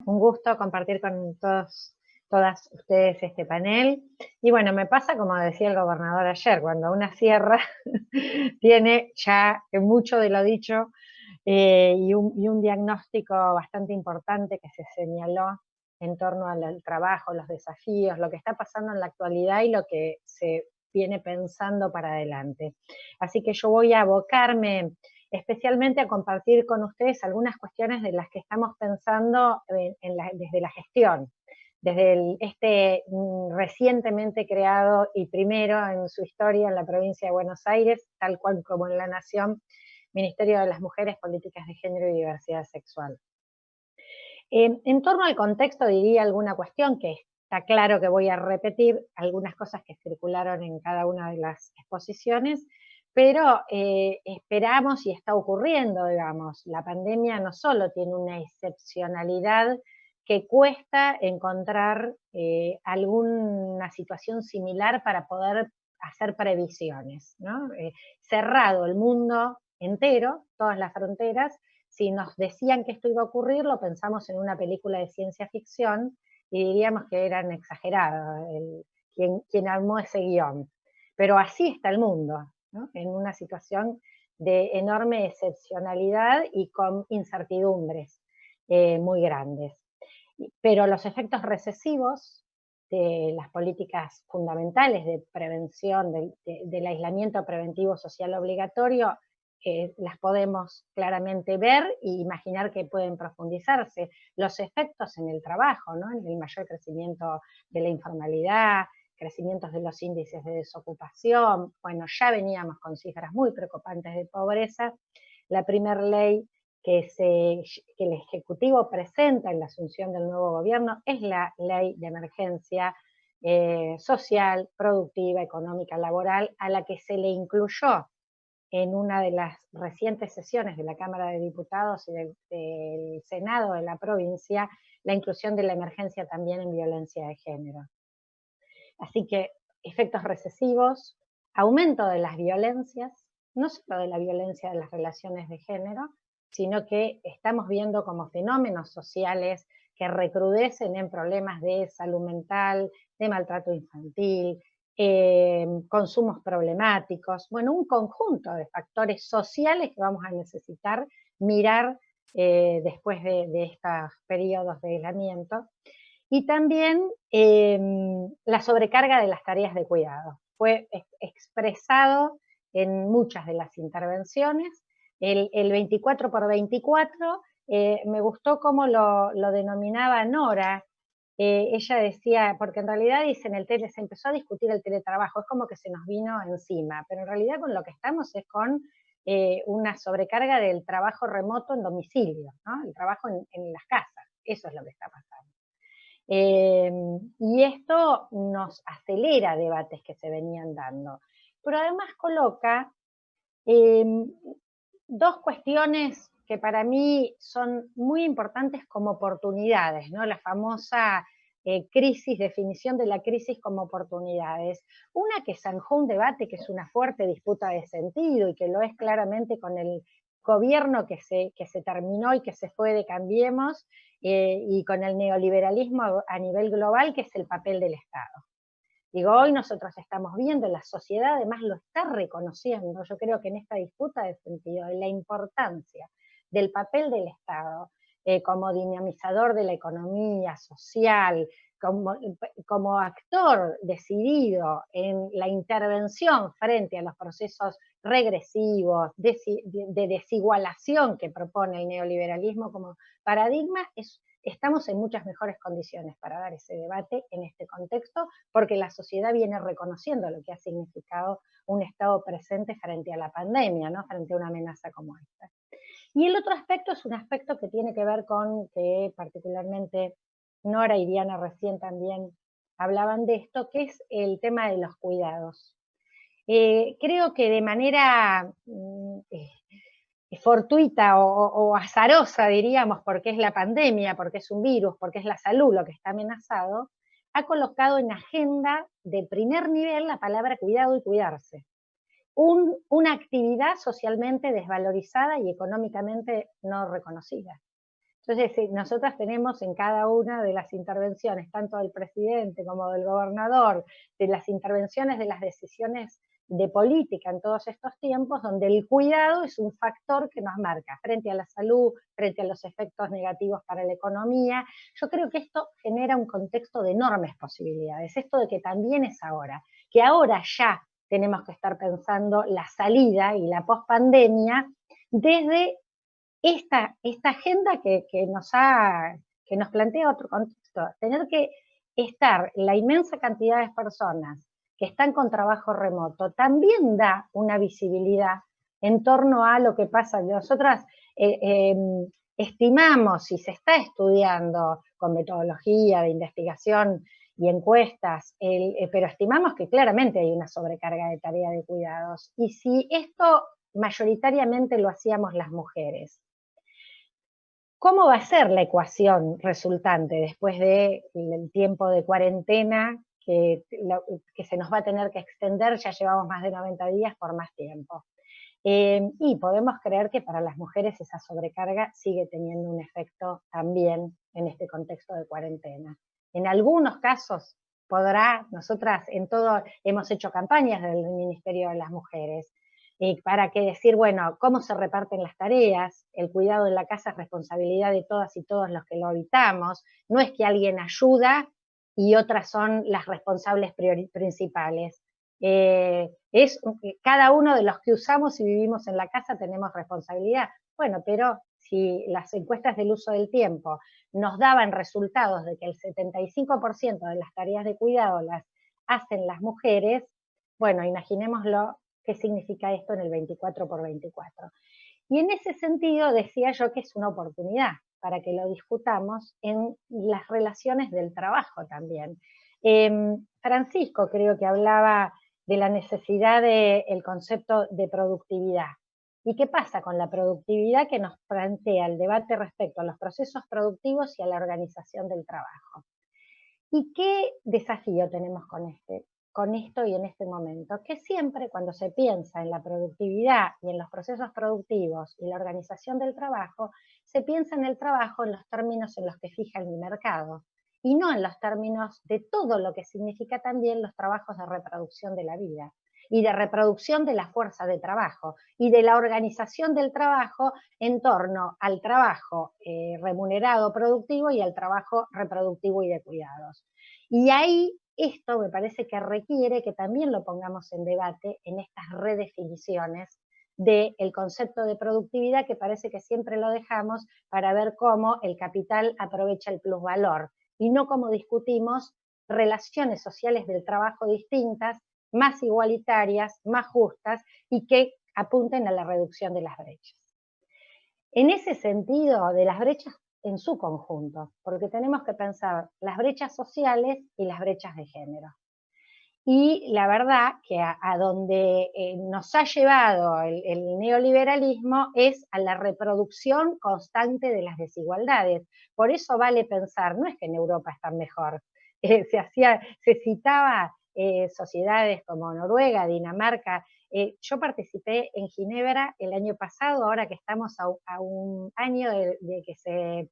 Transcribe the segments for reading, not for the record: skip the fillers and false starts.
Un gusto compartir con todas ustedes este panel. Y bueno, me pasa como decía el gobernador ayer, cuando una sierra tiene ya mucho de lo dicho y un diagnóstico bastante importante que se señaló en torno al trabajo, los desafíos, lo que está pasando en la actualidad y lo que se viene pensando para adelante. Así que yo voy a abocarme especialmente a compartir con ustedes algunas cuestiones de las que estamos pensando desde la gestión, desde este recientemente creado y primero en su historia en la provincia de Buenos Aires, tal cual como en la Nación, Ministerio de las Mujeres, Políticas de Género y Diversidad Sexual. En torno al contexto diría alguna cuestión que está claro que voy a repetir, algunas cosas que circularon en cada una de las exposiciones, pero esperamos y está ocurriendo, digamos, la pandemia no solo tiene una excepcionalidad que cuesta encontrar alguna situación similar para poder hacer previsiones, ¿no? Cerrado el mundo entero, todas las fronteras, si nos decían que esto iba a ocurrir, lo pensamos en una película de ciencia ficción y diríamos que eran exagerados quien armó ese guión. Pero así está el mundo, ¿no? En una situación de enorme excepcionalidad y con incertidumbres muy grandes. Pero los efectos recesivos de las políticas fundamentales de prevención, del aislamiento preventivo social obligatorio, las podemos claramente ver e imaginar que pueden profundizarse. Los efectos en el trabajo, ¿no? En el mayor crecimiento de la informalidad, crecimientos de los índices de desocupación. Bueno, ya veníamos con cifras muy preocupantes de pobreza. La primera ley que el Ejecutivo presenta en la asunción del nuevo gobierno es la ley de emergencia social, productiva, económica, laboral, a la que se le incluyó en una de las recientes sesiones de la Cámara de Diputados y del Senado de la provincia, la inclusión de la emergencia también en violencia de género. Así que efectos recesivos, aumento de las violencias, no solo de la violencia de las relaciones de género, sino que estamos viendo como fenómenos sociales que recrudecen en problemas de salud mental, de maltrato infantil, consumos problemáticos, bueno, un conjunto de factores sociales que vamos a necesitar mirar después de estos periodos de aislamiento. Y también la sobrecarga de las tareas de cuidado. Fue expresado en muchas de las intervenciones. El 24 por 24, me gustó cómo lo denominaba Nora. Ella decía, porque en realidad dicen se empezó a discutir el teletrabajo, es como que se nos vino encima, pero en realidad con lo que estamos es con una sobrecarga del trabajo remoto en domicilio, ¿no? El trabajo en las casas, eso es lo que está pasando. Y esto nos acelera debates que se venían dando. Pero además coloca eh, dos cuestiones que para mí son muy importantes como oportunidades, ¿no? La famosa definición de la crisis como oportunidades. Una que zanjó un debate que es una fuerte disputa de sentido y que lo es claramente con el gobierno que se terminó y que se fue de Cambiemos y con el neoliberalismo a nivel global, que es el papel del Estado. Digo, hoy nosotros estamos viendo, la sociedad además lo está reconociendo, yo creo que en esta disputa de sentido, de la importancia del papel del Estado como dinamizador de la economía social, como actor decidido en la intervención frente a los procesos regresivos, de desigualación que propone el neoliberalismo como paradigma, estamos en muchas mejores condiciones para dar ese debate en este contexto, porque la sociedad viene reconociendo lo que ha significado un Estado presente frente a la pandemia, ¿no? Frente a una amenaza como esta. Y el otro aspecto es un aspecto que tiene que ver con que particularmente Nora y Diana recién también hablaban de esto, que es el tema de los cuidados. Creo que de manera fortuita o azarosa, diríamos, porque es la pandemia, porque es un virus, porque es la salud lo que está amenazado, ha colocado en agenda de primer nivel la palabra cuidado y cuidarse. Una actividad socialmente desvalorizada y económicamente no reconocida. Entonces, nosotras tenemos en cada una de las intervenciones, tanto del presidente como del gobernador, de las intervenciones de las decisiones de política en todos estos tiempos, donde el cuidado es un factor que nos marca frente a la salud, frente a los efectos negativos para la economía. Yo creo que esto genera un contexto de enormes posibilidades, esto de que también es ahora, que ahora ya tenemos que estar pensando la salida y la pospandemia desde esta agenda que nos plantea otro contexto, tener que estar la inmensa cantidad de personas que están con trabajo remoto, también da una visibilidad en torno a lo que pasa. Nosotras estimamos, y se está estudiando con metodología de investigación y encuestas, pero estimamos que claramente hay una sobrecarga de tarea de cuidados. Y si esto mayoritariamente lo hacíamos las mujeres, ¿cómo va a ser la ecuación resultante después del tiempo de cuarentena que se nos va a tener que extender? Ya llevamos más de 90 días por más tiempo. Y podemos creer que para las mujeres esa sobrecarga sigue teniendo un efecto también en este contexto de cuarentena. En algunos casos nosotras en todo hemos hecho campañas del Ministerio de las Mujeres, para que decir, bueno, cómo se reparten las tareas, el cuidado en la casa es responsabilidad de todas y todos los que lo habitamos, no es que alguien ayuda y otras son las responsables principales. Cada uno de los que usamos y vivimos en la casa tenemos responsabilidad. Bueno, pero si las encuestas del uso del tiempo nos daban resultados de que el 75% de las tareas de cuidado las hacen las mujeres, bueno, imaginémoslo qué significa esto en el 24x24. Y en ese sentido decía yo que es una oportunidad para que lo discutamos en las relaciones del trabajo también. Francisco creo que hablaba de la necesidad del concepto de productividad. ¿Y qué pasa con la productividad que nos plantea el debate respecto a los procesos productivos y a la organización del trabajo? ¿Y qué desafío tenemos con esto y en este momento? Que siempre cuando se piensa en la productividad y en los procesos productivos y la organización del trabajo, se piensa en el trabajo en los términos en los que fija el mercado y no en los términos de todo lo que significa también los trabajos de reproducción de la vida y de reproducción de la fuerza de trabajo y de la organización del trabajo en torno al trabajo remunerado productivo y al trabajo reproductivo y de cuidados. Y ahí esto me parece que requiere que también lo pongamos en debate en estas redefiniciones del concepto de productividad, que parece que siempre lo dejamos para ver cómo el capital aprovecha el plusvalor y no cómo discutimos relaciones sociales del trabajo distintas, más igualitarias, más justas y que apunten a la reducción de las brechas. En ese sentido, de las brechas en su conjunto, porque tenemos que pensar las brechas sociales y las brechas de género. Y la verdad que a donde nos ha llevado el neoliberalismo es a la reproducción constante de las desigualdades. Por eso vale pensar, no es que en Europa están mejor, se citaba sociedades como Noruega, Dinamarca. Yo participé en Ginebra el año pasado, ahora que estamos a un año de que se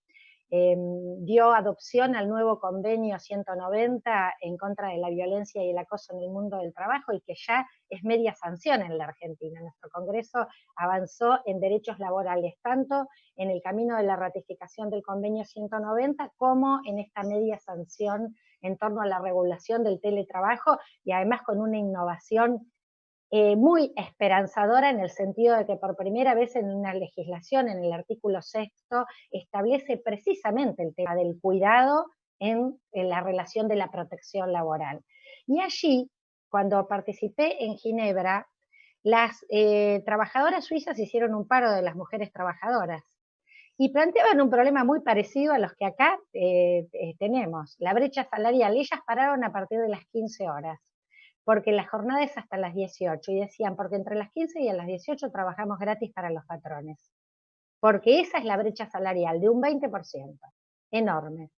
dio adopción al nuevo convenio 190 en contra de la violencia y el acoso en el mundo del trabajo y que ya es media sanción en la Argentina. Nuestro Congreso avanzó en derechos laborales, tanto en el camino de la ratificación del convenio 190 como en esta media sanción en torno a la regulación del teletrabajo y además con una innovación muy esperanzadora en el sentido de que por primera vez en una legislación, en el artículo 6º, establece precisamente el tema del cuidado en la relación de la protección laboral. Y allí, cuando participé en Ginebra, las trabajadoras suizas hicieron un paro de las mujeres trabajadoras y planteaban un problema muy parecido a los que acá tenemos, la brecha salarial. Ellas pararon a partir de las 15 horas porque la jornada es hasta las 18 y decían, porque entre las 15 y a las 18 trabajamos gratis para los patrones, porque esa es la brecha salarial de un 20%, enorme.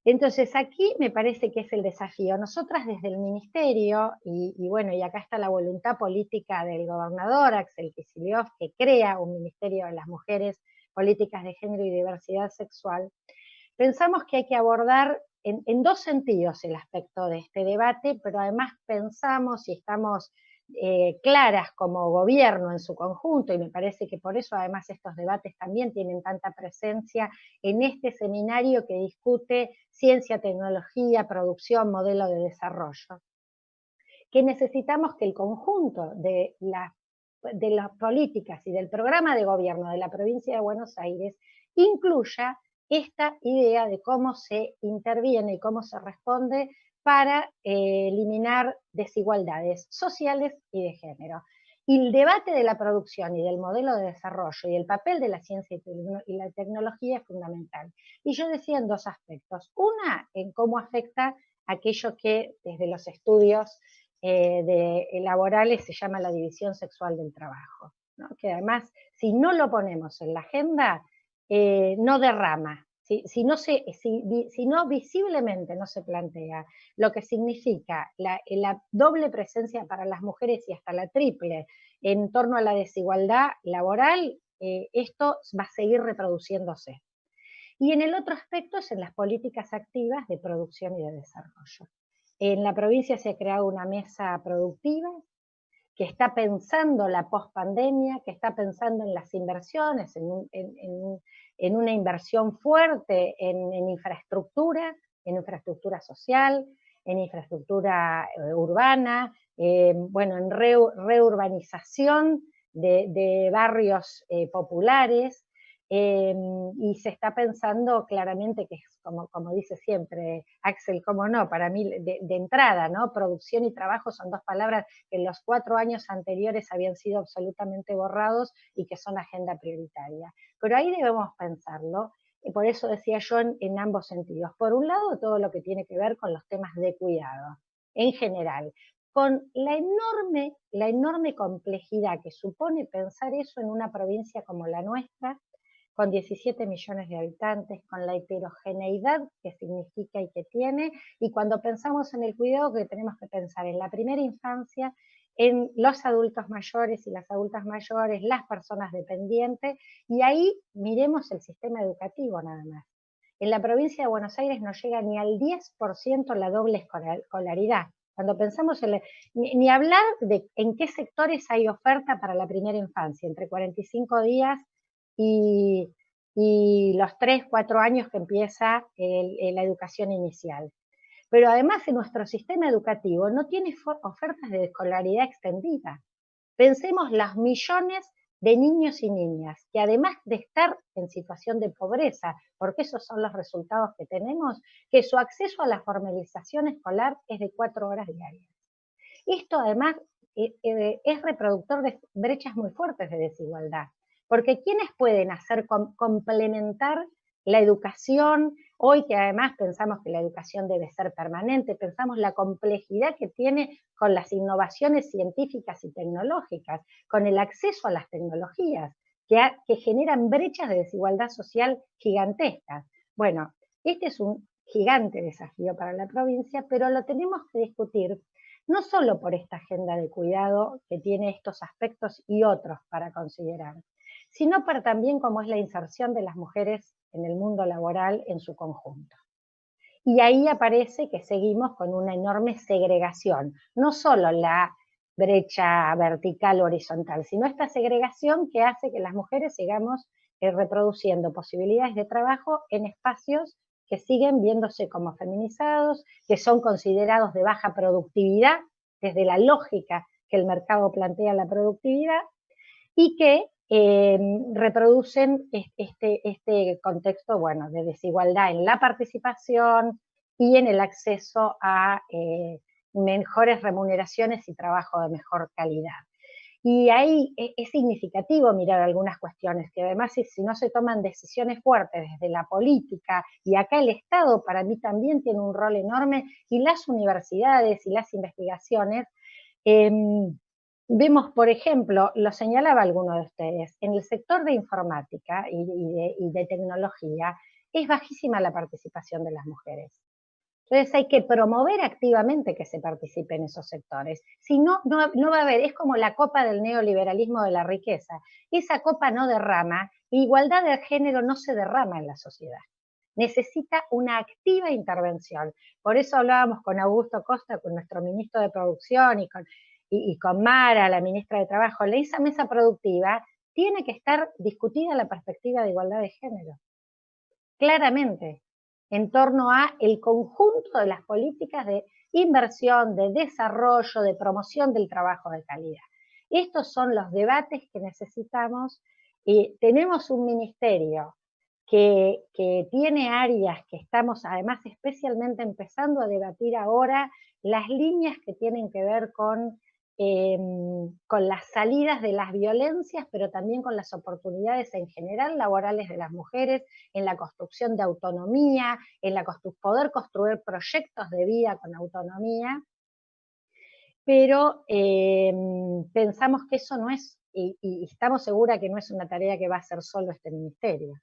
Entonces aquí me parece que es el desafío. Nosotras desde el ministerio, y bueno, y acá está la voluntad política del gobernador Axel Kicillof, que crea un ministerio de las mujeres políticas de género y diversidad sexual, pensamos que hay que abordar en dos sentidos el aspecto de este debate, pero además pensamos y estamos claras como gobierno en su conjunto, y me parece que por eso además estos debates también tienen tanta presencia en este seminario que discute ciencia, tecnología, producción, modelo de desarrollo, que necesitamos que el conjunto de las políticas y del programa de gobierno de la provincia de Buenos Aires incluya esta idea de cómo se interviene y cómo se responde para eliminar desigualdades sociales y de género. Y el debate de la producción y del modelo de desarrollo y el papel de la ciencia y la tecnología es fundamental. Y yo decía en dos aspectos. Una, en cómo afecta aquello que desde los estudios laborales se llama la división sexual del trabajo, ¿no? Que además, si no lo ponemos en la agenda, no derrama. Si no visiblemente no se plantea lo que significa la doble presencia para las mujeres y hasta la triple en torno a la desigualdad laboral, esto va a seguir reproduciéndose. Y en el otro aspecto es en las políticas activas de producción y de desarrollo. En la provincia se ha creado una mesa productiva que está pensando la pospandemia, que está pensando en las inversiones, en una inversión fuerte en infraestructura social, en infraestructura urbana, bueno, en reurbanización de barrios populares, y se está pensando claramente que, como dice siempre Axel, cómo no, para mí de entrada, ¿no? Producción y trabajo son dos palabras que en los 4 años anteriores habían sido absolutamente borrados y que son agenda prioritaria. Pero ahí debemos pensarlo, y por eso decía yo en ambos sentidos. Por un lado, todo lo que tiene que ver con los temas de cuidado, en general, con la enorme complejidad que supone pensar eso en una provincia como la nuestra, con 17 millones de habitantes, con la heterogeneidad que significa y que tiene, y cuando pensamos en el cuidado que tenemos que pensar en la primera infancia, en los adultos mayores y las adultas mayores, las personas dependientes, y ahí miremos el sistema educativo nada más. En la provincia de Buenos Aires no llega ni al 10% la doble escolaridad. Cuando pensamos ni hablar de en qué sectores hay oferta para la primera infancia, entre 45 días y, y los 3, 4 años que empieza la educación inicial. Pero además en nuestro sistema educativo no tiene ofertas de escolaridad extendida. Pensemos los millones de niños y niñas que además de estar en situación de pobreza, porque esos son los resultados que tenemos, que su acceso a la formalización escolar es de 4 horas diarias. Esto además es reproductor de brechas muy fuertes de desigualdad, porque ¿quiénes pueden hacer complementar la educación? Hoy que además pensamos que la educación debe ser permanente, pensamos la complejidad que tiene con las innovaciones científicas y tecnológicas, con el acceso a las tecnologías, que generan brechas de desigualdad social gigantescas. Bueno, este es un gigante desafío para la provincia, pero lo tenemos que discutir no solo por esta agenda de cuidado que tiene estos aspectos y otros para considerar, sino para también cómo es la inserción de las mujeres en el mundo laboral en su conjunto. Y ahí aparece que seguimos con una enorme segregación, no solo la brecha vertical horizontal, sino esta segregación que hace que las mujeres sigamos reproduciendo posibilidades de trabajo en espacios que siguen viéndose como feminizados, que son considerados de baja productividad desde la lógica que el mercado plantea la productividad, y que reproducen este contexto, bueno, de desigualdad en la participación y en el acceso a mejores remuneraciones y trabajo de mejor calidad. Y ahí es significativo mirar algunas cuestiones, que además si no se toman decisiones fuertes desde la política, y acá el Estado para mí también tiene un rol enorme, y las universidades y las investigaciones, vemos, por ejemplo, lo señalaba alguno de ustedes, en el sector de informática y de tecnología es bajísima la participación de las mujeres. Entonces hay que promover activamente que se participe en esos sectores. Si no, no va a haber, es como la copa del neoliberalismo de la riqueza. Esa copa no derrama igualdad de género no se derrama en la sociedad. Necesita una activa intervención. Por eso hablábamos con Augusto Costa, con nuestro ministro de Producción, y con Mara, la ministra de Trabajo. Esa mesa productiva tiene que estar discutida la perspectiva de igualdad de género, claramente, en torno a el conjunto de las políticas de inversión, de desarrollo, de promoción del trabajo de calidad. Estos son los debates que necesitamos. Tenemos un ministerio que tiene áreas que estamos además especialmente empezando a debatir ahora, las líneas que tienen que ver con las salidas de las violencias, pero también con las oportunidades en general laborales de las mujeres, en la construcción de autonomía, en poder construir proyectos de vida con autonomía, pero pensamos que eso no es, y estamos seguras que no es una tarea que va a hacer solo este ministerio.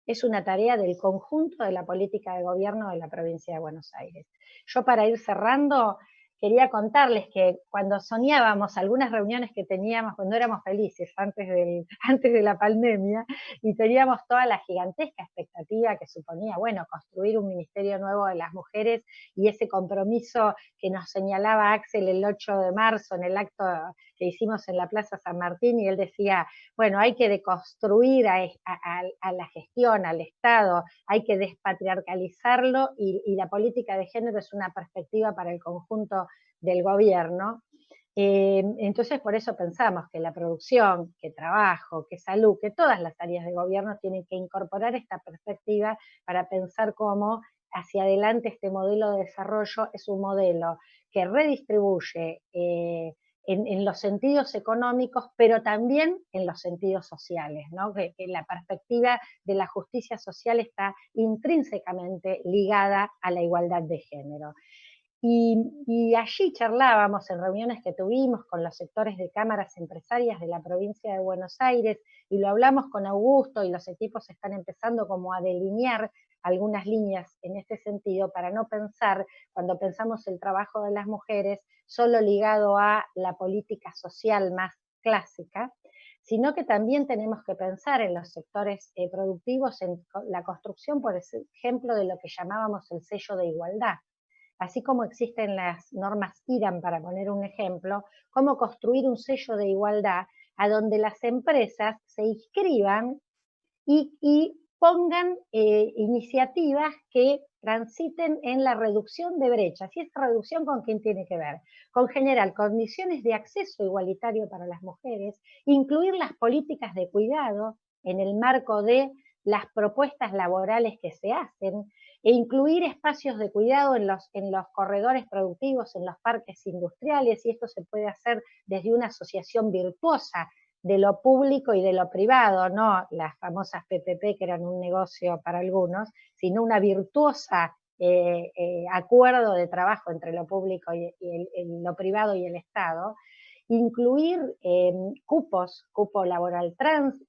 Es una tarea del conjunto de la política de gobierno de la provincia de Buenos Aires. Yo, para ir cerrando, quería contarles que cuando soñábamos algunas reuniones que teníamos cuando éramos felices, antes de la pandemia, y teníamos toda la gigantesca expectativa que suponía, bueno, construir un ministerio nuevo de las mujeres, y ese compromiso que nos señalaba Axel el 8 de marzo en el acto que hicimos en la Plaza San Martín, y él decía, bueno, hay que deconstruir a la gestión, al Estado, hay que despatriarcalizarlo, y la política de género es una perspectiva para el conjunto del gobierno. Entonces, por eso pensamos que la producción, que trabajo, que salud, que todas las áreas de gobierno tienen que incorporar esta perspectiva para pensar cómo hacia adelante este modelo de desarrollo es un modelo que redistribuye en los sentidos económicos, pero también en los sentidos sociales, ¿no? Que la perspectiva de la justicia social está intrínsecamente ligada a la igualdad de género. Y allí charlábamos en reuniones que tuvimos con los sectores de cámaras empresarias de la provincia de Buenos Aires, y lo hablamos con Augusto, y los equipos están empezando como a delinear algunas líneas en este sentido, para no pensar, cuando pensamos el trabajo de las mujeres, solo ligado a la política social más clásica, sino que también tenemos que pensar en los sectores productivos, en la construcción, por ejemplo, de lo que llamábamos el sello de igualdad. Así como existen las normas IRAM, para poner un ejemplo, cómo construir un sello de igualdad a donde las empresas se inscriban y pongan iniciativas que transiten en la reducción de brechas. ¿Y esta reducción con quién tiene que ver? Con generar condiciones de acceso igualitario para las mujeres, incluir las políticas de cuidado en el marco de las propuestas laborales que se hacen, e incluir espacios de cuidado en los corredores productivos, en los parques industriales, y esto se puede hacer desde una asociación virtuosa de lo público y de lo privado, no las famosas PPP que eran un negocio para algunos, sino una virtuosa acuerdo de trabajo entre lo público y lo privado y el Estado. Incluir cupo laboral trans,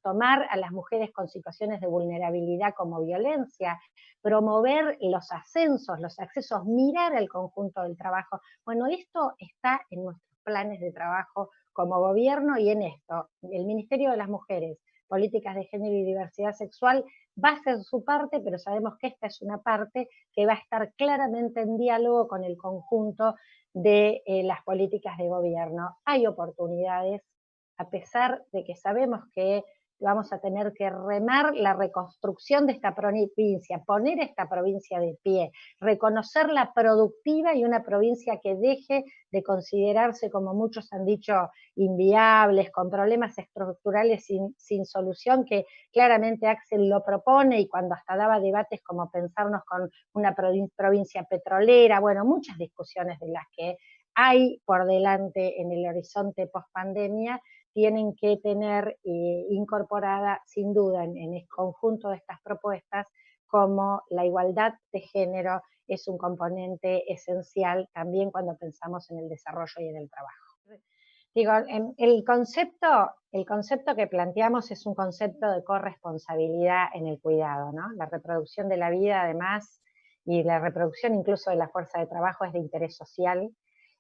tomar a las mujeres con situaciones de vulnerabilidad como violencia, promover los ascensos, los accesos, mirar el conjunto del trabajo. Bueno, esto está en nuestros planes de trabajo como gobierno, y en esto el Ministerio de las Mujeres, Políticas de Género y Diversidad Sexual va a hacer su parte, pero sabemos que esta es una parte que va a estar claramente en diálogo con el conjunto de las políticas de gobierno. Hay oportunidades, a pesar de que sabemos que vamos a tener que remar la reconstrucción de esta provincia, poner esta provincia de pie, reconocerla productiva, y una provincia que deje de considerarse, como muchos han dicho, inviables, con problemas estructurales sin solución, que claramente Axel lo propone, y cuando hasta daba debates como pensarnos con una provincia petrolera, bueno, muchas discusiones de las que hay por delante en el horizonte post-pandemia, tienen que tener incorporada sin duda en el conjunto de estas propuestas, como la igualdad de género es un componente esencial también cuando pensamos en el desarrollo y en el trabajo. Digo, el concepto que planteamos es un concepto de corresponsabilidad en el cuidado, ¿no? La reproducción de la vida, además, y la reproducción incluso de la fuerza de trabajo, es de interés social,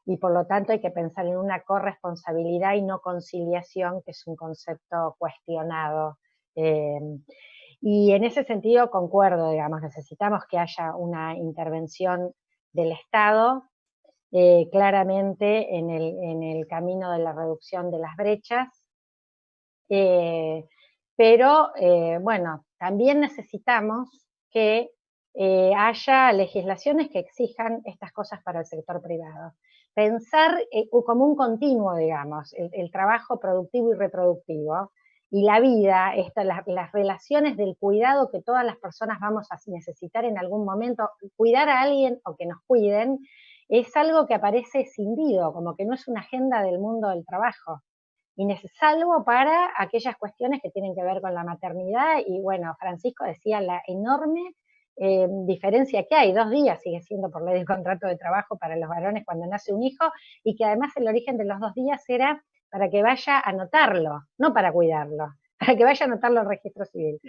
y por lo tanto hay que pensar en una corresponsabilidad y no conciliación, que es un concepto cuestionado Y en ese sentido concuerdo, digamos, necesitamos que haya una intervención del Estado claramente en el camino de la reducción de las brechas, pero bueno, también necesitamos que haya legislaciones que exijan estas cosas para el sector privado. Pensar como un continuo, digamos, el trabajo productivo y reproductivo, y la vida, las relaciones del cuidado que todas las personas vamos a necesitar en algún momento, cuidar a alguien o que nos cuiden, es algo que aparece escindido, como que no es una agenda del mundo del trabajo, y salvo para aquellas cuestiones que tienen que ver con la maternidad, y bueno, Francisco decía la enorme diferencia que hay, 2 días sigue siendo por ley de contrato de trabajo para los varones cuando nace un hijo, y que además el origen de los 2 días era para que vaya a anotarlo, no para cuidarlo, para que vaya a anotarlo al registro civil.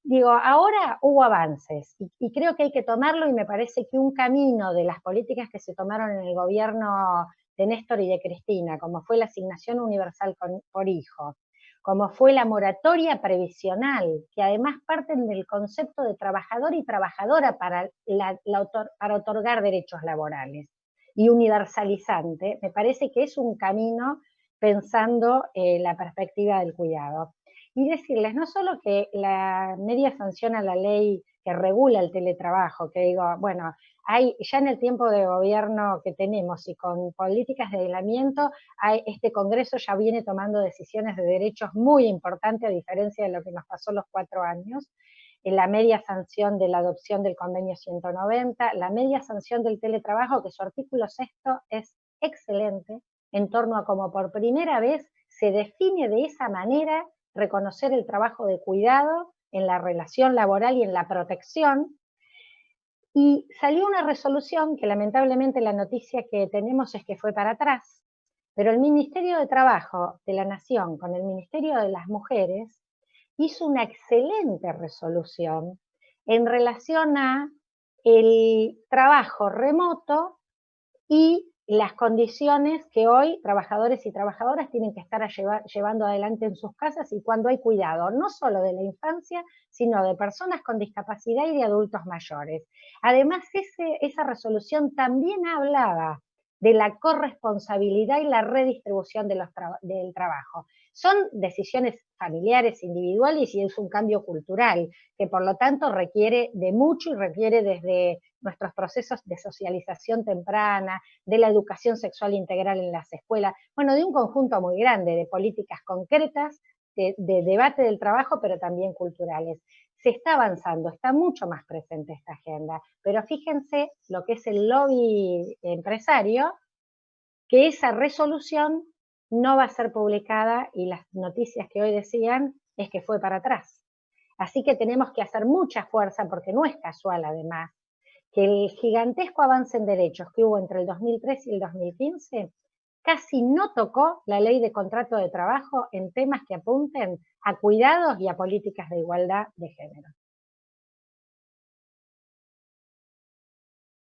Digo, ahora hubo avances y creo que hay que tomarlo, y me parece que un camino de las políticas que se tomaron en el gobierno de Néstor y de Cristina, como fue la asignación universal por hijo, como fue la moratoria previsional, que además parten del concepto de trabajador y trabajadora para otorgar derechos laborales, y universalizante, me parece que es un camino pensando la perspectiva del cuidado. Y decirles no solo que la media sanción a la ley que regula el teletrabajo, que digo, bueno, hay ya en el tiempo de gobierno que tenemos y con políticas de aislamiento, este Congreso ya viene tomando decisiones de derechos muy importantes, a diferencia de lo que nos pasó los 4 años, en la media sanción de la adopción del convenio 190, la media sanción del teletrabajo, que su artículo 6º es excelente, en torno a cómo por primera vez se define de esa manera reconocer el trabajo de cuidado en la relación laboral y en la protección. Y salió una resolución que lamentablemente la noticia que tenemos es que fue para atrás, pero el Ministerio de Trabajo de la Nación con el Ministerio de las Mujeres hizo una excelente resolución en relación a el trabajo remoto y las condiciones que hoy trabajadores y trabajadoras tienen que estar llevando adelante en sus casas, y cuando hay cuidado, no solo de la infancia, sino de personas con discapacidad y de adultos mayores. Además, esa resolución también hablaba de la corresponsabilidad y la redistribución del trabajo. Son decisiones familiares, individuales, y es un cambio cultural que por lo tanto requiere de mucho, y requiere desde nuestros procesos de socialización temprana, de la educación sexual integral en las escuelas, bueno, de un conjunto muy grande de políticas concretas, de debate del trabajo, pero también culturales. Se está avanzando, está mucho más presente esta agenda, pero fíjense lo que es el lobby empresario, que esa resolución no va a ser publicada, y las noticias que hoy decían es que fue para atrás. Así que tenemos que hacer mucha fuerza, porque no es casual además que el gigantesco avance en derechos que hubo entre el 2003 y el 2015 casi no tocó la ley de contrato de trabajo en temas que apunten a cuidados y a políticas de igualdad de género.